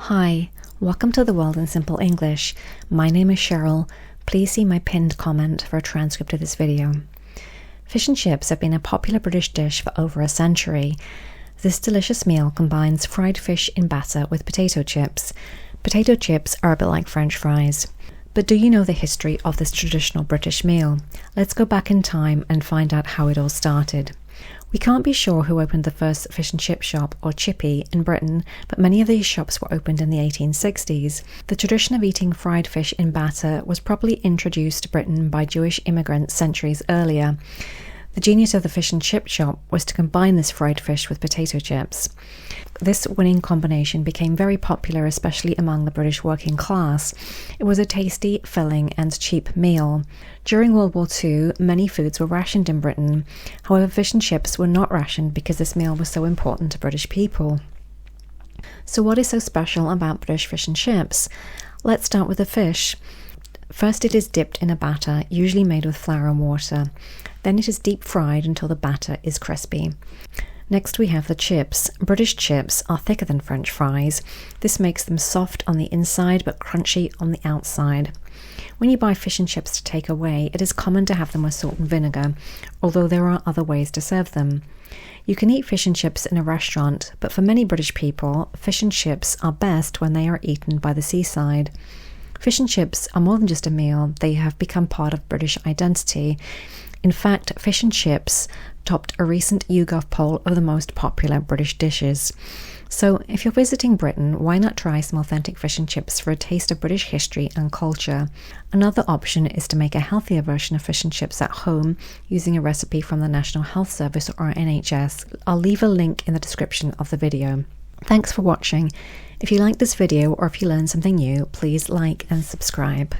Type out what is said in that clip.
Hi, welcome to The World in Simple English. My name is Cheryl. Please see my pinned comment for a transcript of this video. Fish and chips have been a popular British dish for over a century. This delicious meal combines fried fish in batter with potato chips. Potato chips are a bit like French fries. But do you know the history of this traditional British meal? Let's go back in time and find out how it all started. We can't be sure who opened the first fish and chip shop, or chippy, in Britain, but many of these shops were opened in the 1860s. The tradition of eating fried fish in batter was probably introduced to Britain by Jewish immigrants centuries earlier. The genius of the fish and chip shop was to combine this fried fish with potato chips. This winning combination became very popular, especially among the British working class. It was a tasty, filling and cheap meal. During World War II, many foods were rationed in Britain. However, fish and chips were not rationed because this meal was so important to British people. So what is so special about British fish and chips? Let's start with the fish. First, it is dipped in a batter, usually made with flour and water. Then it is deep fried until the batter is crispy. Next we have the chips. British chips are thicker than French fries. This makes them soft on the inside but crunchy on the outside. When you buy fish and chips to take away, it is common to have them with salt and vinegar, although there are other ways to serve them. You can eat fish and chips in a restaurant, but for many British people, fish and chips are best when they are eaten by the seaside. Fish and chips are more than just a meal, they have become part of British identity. In fact, fish and chips topped a recent YouGov poll of the most popular British dishes. So, if you're visiting Britain, why not try some authentic fish and chips for a taste of British history and culture? Another option is to make a healthier version of fish and chips at home using a recipe from the National Health Service or NHS. I'll leave a link in the description of the video. Thanks for watching. If you liked this video or if you learned something new, please like and subscribe.